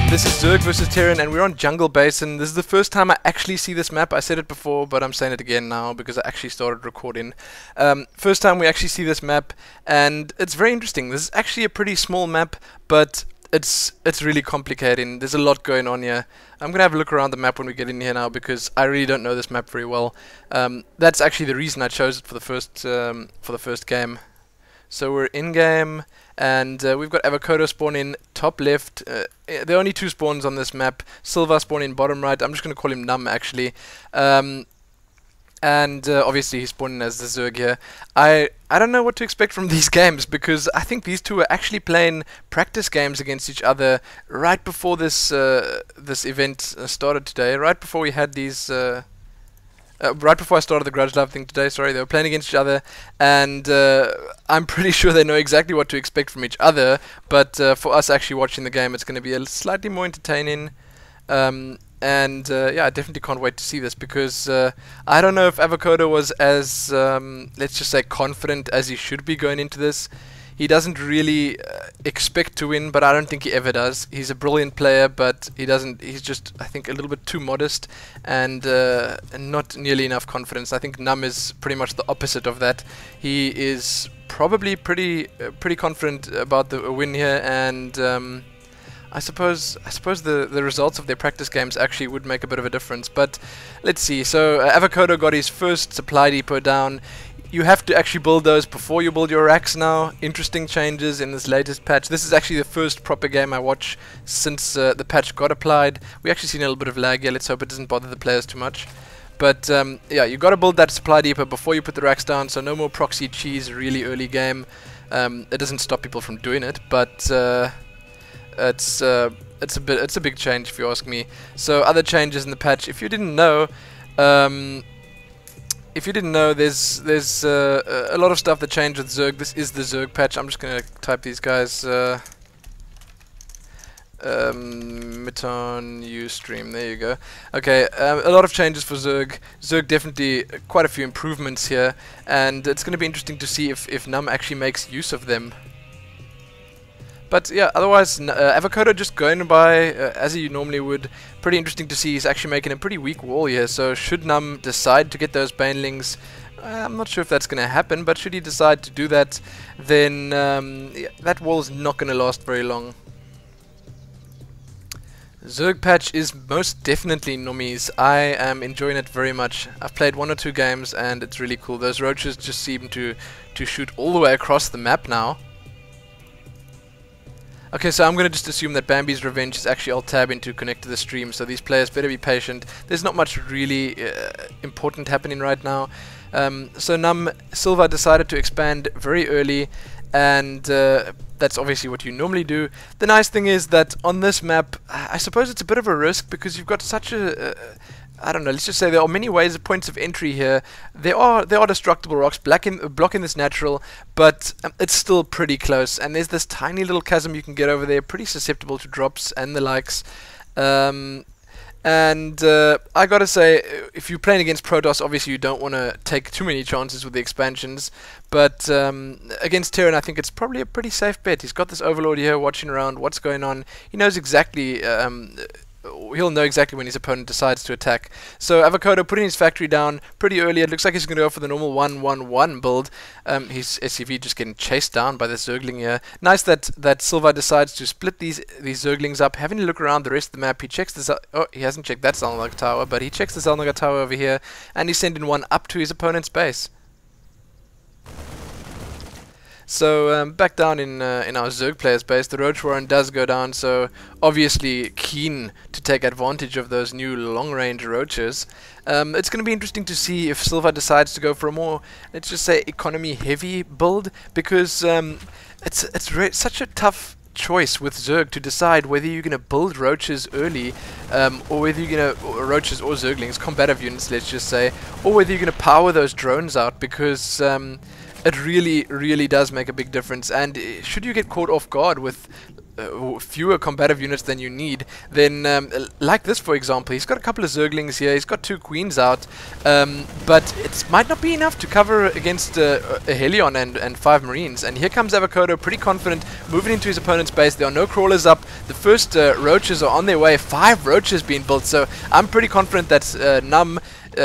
This is Zerg versus Terran, and we're on Jungle Basin. This is the first time I actually see this map. I said it before, but I'm saying it again now because I actually started recording. First time we actually see this map, and it's very interesting. This is actually a pretty small map, but it's really complicating. There's a lot going on here. I'm gonna have a look around the map when we get in here now because I really don't know this map very well. That's actually the reason I chose it for the first game. So we're in game, and we've got Avokodo spawn in top left. There are only two spawns on this map. Silva spawn in bottom right. I'm just going to call him Numb actually. And obviously he's spawning as the Zerg here. I don't know what to expect from these games because I think these two are actually playing practice games against each other right before this this event started today. Right before we had these. Right before I started the Grudge live thing today, sorry, they were playing against each other, and I'm pretty sure they know exactly what to expect from each other, but for us actually watching the game, it's going to be a slightly more entertaining, yeah, I definitely can't wait to see this, because I don't know if Avokodo was as, let's just say, confident as he should be going into this. He doesn't really expect to win, but I don't think he ever does. He's a brilliant player, but he's just, I think, a little bit too modest and not nearly enough confidence. I think Numb is pretty much the opposite of that. He is probably pretty confident about the win here, and I suppose the results of their practice games actually would make a bit of a difference. But let's see. So Avokodo got his first supply depot down. You have to actually build those before you build your racks now. Interesting changes in this latest patch. This is actually the first proper game I watch since the patch got applied. We actually seen a little bit of lag here. Let's hope it doesn't bother the players too much. But yeah, you got to build that supply depot before you put the racks down. So no more proxy cheese really early game. It doesn't stop people from doing it, but it's a big change if you ask me. So other changes in the patch. If you didn't know. There's a lot of stuff that changed with Zerg. This is the Zerg patch. I'm just gonna type these guys. Miton Ustream. There you go. Okay, a lot of changes for Zerg. Zerg definitely quite a few improvements here, and it's gonna be interesting to see if Numb actually makes use of them. But yeah, otherwise, Avokodo just going by as he normally would. Pretty interesting to see he's actually making a pretty weak wall here. So should Numb decide to get those banelings, I'm not sure if that's going to happen, but should he decide to do that, then yeah, that wall is not going to last very long. Zerg patch is most definitely Nomi's. I am enjoying it very much. I've played 1 or 2 games and it's really cool. Those roaches just seem to shoot all the way across the map now. Okay, so I'm going to just assume that Bambi's Revenge is actually alt-tabbing to connect to the stream, so these players better be patient. There's not much really important happening right now. So Numb Silva decided to expand very early, and that's obviously what you normally do. The nice thing is that on this map, I suppose it's a bit of a risk because you've got such a... I don't know, let's just say there are many ways of points of entry here. There are destructible rocks blocking this natural, but it's still pretty close. And there's this tiny little chasm you can get over there, pretty susceptible to drops and the likes. I gotta say, if you're playing against Protoss, obviously you don't want to take too many chances with the expansions. But against Terran, I think it's probably a pretty safe bet. He's got this Overlord here watching around what's going on. He knows exactly... he'll know exactly when his opponent decides to attack. So Avokodo putting his factory down pretty early. It looks like he's going to go for the normal 1-1-1 build. His SCV just getting chased down by the Zergling here. Nice that Silva decides to split these Zerglings up. Having a look around the rest of the map, he checks this. Oh, he hasn't checked that Zalnaga tower, but he checks the Zalnaga tower over here, and he's sending one up to his opponent's base. So back down in our Zerg player's base, the Roach Warren does go down, so obviously keen to take advantage of those new long-range Roaches. It's going to be interesting to see if Silva decides to go for a more, let's just say, economy-heavy build, because it's such a tough choice with Zerg to decide whether you're going to build Roaches early, or whether you're going to, Roaches or Zerglings, combative units, let's just say, or whether you're going to power those drones out, because... it really does make a big difference, and should you get caught off guard with fewer combative units than you need, then like this for example, he's got a couple of Zerglings here, he's got 2 Queens out, but it might not be enough to cover against a Helion and 5 Marines. And here comes Avokodo, pretty confident, moving into his opponent's base. There are no crawlers up, the first roaches are on their way, 5 roaches being built, so I'm pretty confident that Numb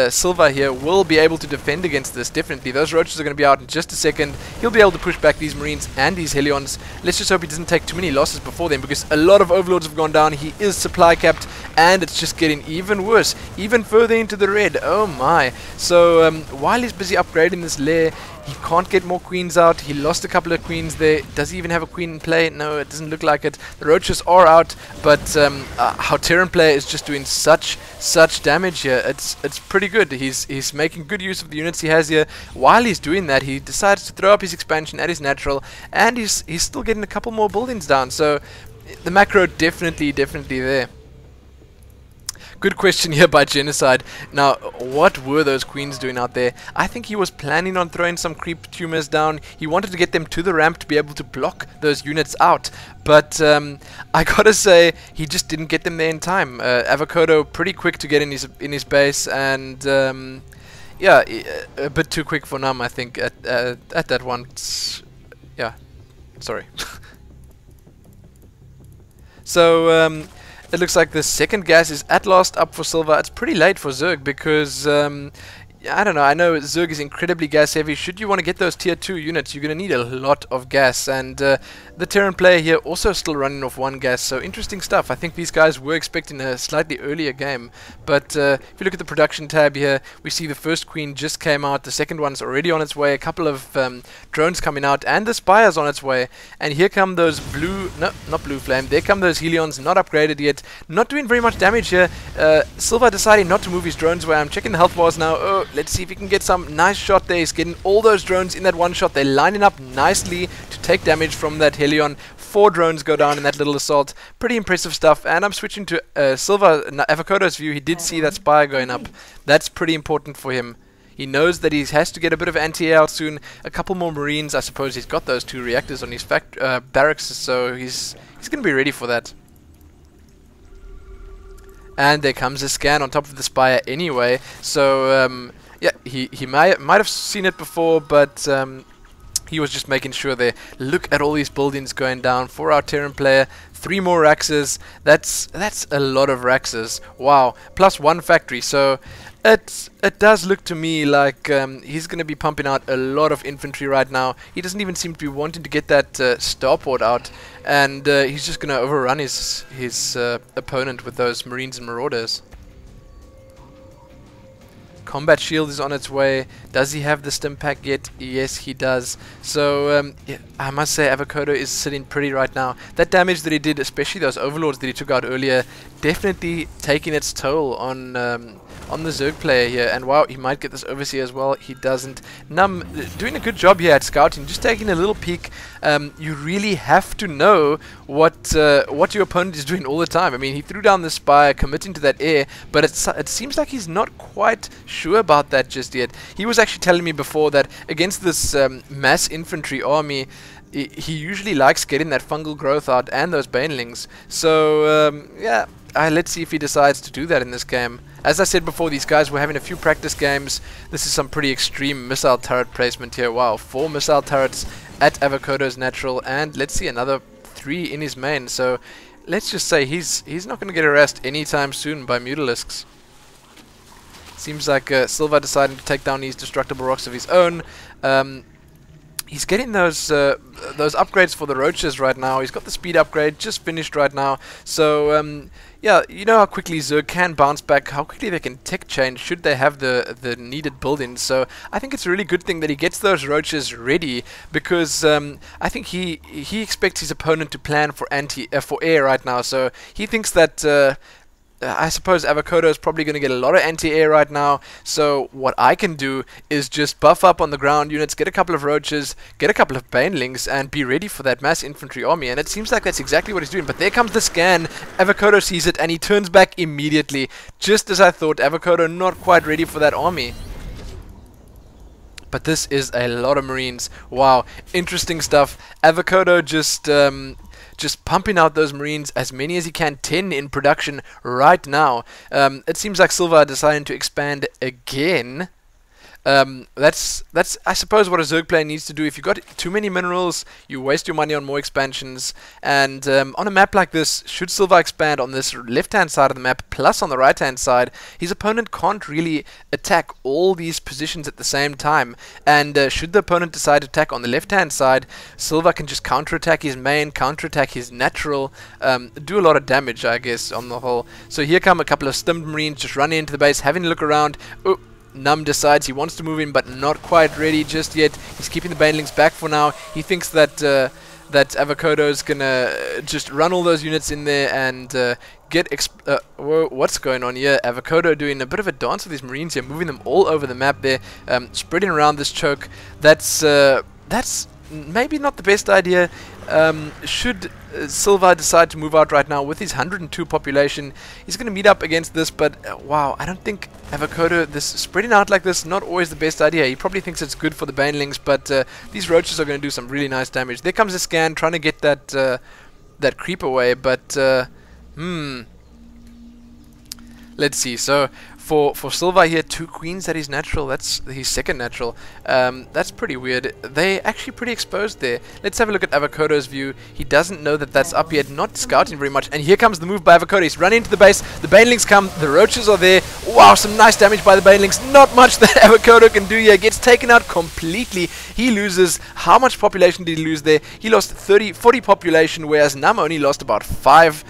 Silva here will be able to defend against this. Definitely, those roaches are going to be out in just a second. He'll be able to push back these Marines and these Helions. Let's just hope he doesn't take too many losses before then, because a lot of Overlords have gone down. He is supply capped, and it's just getting even worse, even further into the red. Oh my. So while he's busy upgrading this lair, he can't get more queens out. He lost a couple of queens there. Does he even have a queen in play? No, it doesn't look like it. The roaches are out, but our Terran player is just doing such damage here. It's pretty good. He's making good use of the units he has here. While he's doing that, he decides to throw up his expansion at his natural, and he's still getting a couple more buildings down. So the macro definitely there. Good question here by Genocide. Now, what were those queens doing out there? I think he was planning on throwing some creep tumors down. He wanted to get them to the ramp to be able to block those units out. But I gotta say, he just didn't get them there in time. Avokodo pretty quick to get in his base, and yeah, a bit too quick for Numb, I think, at that one. Yeah, sorry. So it looks like the second gas is at last up for Silva. It's pretty late for Zerg because I don't know. I know Zerg is incredibly gas heavy. Should you want to get those tier 2 units, you're going to need a lot of gas. And the Terran player here also still running off 1 gas. So interesting stuff. I think these guys were expecting a slightly earlier game. But if you look at the production tab here, we see the first queen just came out. The second one's already on its way. A couple of drones coming out. And the Spire's on its way. And here come those blue... No, not blue flame. There come those Helions, not upgraded yet. Not doing very much damage here. Silva deciding not to move his drones away. I'm checking the health bars now. Oh, let's see if he can get some nice shot there. He's getting all those drones in that one shot. They're lining up nicely to take damage from that Helion. 4 drones go down in that little assault. Pretty impressive stuff. And I'm switching to Avokodo's view. He did see that Spire going up. That's pretty important for him. He knows that he has to get a bit of anti-air out soon. A couple more Marines. I suppose he's got those 2 reactors on his barracks, so he's going to be ready for that. And there comes a scan on top of the Spire anyway. So yeah, he might have seen it before, but he was just making sure there. Look at all these buildings going down for our Terran player. 3 more Raxes. That's a lot of Raxes. Wow. Plus 1 factory. So it does look to me like he's going to be pumping out a lot of infantry right now. He doesn't even seem to be wanting to get that starport out, and he's just going to overrun his opponent with those Marines and Marauders. Combat shield is on its way. Does he have the stim pack yet? Yes, he does. So yeah, I must say Avokodo is sitting pretty right now. That damage that he did, especially those overlords that he took out earlier, definitely taking its toll on the Zerg player here. And wow, he might get this overseer as well. He doesn't. Numb doing a good job here at scouting, just taking a little peek. You really have to know what your opponent is doing all the time. I mean, he threw down the Spire, committing to that air, but it seems like he's not quite sure about that just yet. He was actually telling me before that against this mass infantry army, he usually likes getting that fungal growth out and those banelings. So yeah, let's see if he decides to do that in this game. As I said before, these guys were having a few practice games. This is some pretty extreme missile turret placement here. Wow, 4 missile turrets at Avokodo's natural, and let's see, another 3 in his main. So let's just say he's not going to get harassed anytime soon by Mutalisks. Seems like Silva deciding to take down these destructible rocks of his own. He's getting those upgrades for the roaches right now. He's got the speed upgrade just finished right now. So yeah, you know how quickly Zerg can bounce back, how quickly they can tech change should they have the needed buildings. So I think it's a really good thing that he gets those roaches ready, because I think he expects his opponent to plan for air right now. So he thinks that I suppose Avokodo is probably going to get a lot of anti-air right now, so what I can do is just buff up on the ground units, get a couple of roaches, get a couple of banelings, and be ready for that mass infantry army. And it seems like that's exactly what he's doing. But there comes the scan. Avokodo sees it, and he turns back immediately. Just as I thought, Avokodo not quite ready for that army. But this is a lot of Marines. Wow, interesting stuff. Avokodo just just pumping out those Marines, as many as he can, 10 in production right now. It seems like Silva deciding to expand again. That's I suppose what a Zerg player needs to do. If you've got too many minerals, you waste your money on more expansions. And on a map like this, should Silva expand on this left-hand side of the map, plus on the right-hand side, his opponent can't really attack all these positions at the same time. And should the opponent decide to attack on the left-hand side, Silva can just counter-attack his main, counter-attack his natural, do a lot of damage, I guess, on the whole. So here come a couple of stimmed Marines just running into the base, having a look around. Oh, Numb decides he wants to move in, but not quite ready just yet. He's keeping the banelings back for now. He thinks that that Avokodo's gonna just run all those units in there and get whoa, what's going on here? Avokodo doing a bit of a dance with his Marines here, moving them all over the map there, spreading around this choke. That's maybe not the best idea. Should Silva decide to move out right now with his 102 population, he's going to meet up against this, but wow, I don't think Avokodo, this spreading out like this, not always the best idea. He probably thinks it's good for the banelings, but these roaches are going to do some really nice damage. There comes a scan trying to get that that creep away, but let's see. So for Silva here, 2 queens at his natural. That's his second natural. That's pretty weird. They actually pretty exposed there. Let's have a look at Avokodo's view. He doesn't know that that's up yet. Not scouting very much. And here comes the move by Avokodo. He's running into the base. The banelings come. The roaches are there. Wow, some nice damage by the banelings. Not much that Avokodo can do here. Gets taken out completely. He loses. How much population did he lose there? He lost 40 population, whereas Numb only lost about 5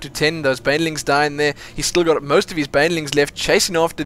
to 10. Those banelings die in there. He's still got most of his banelings left, chasing after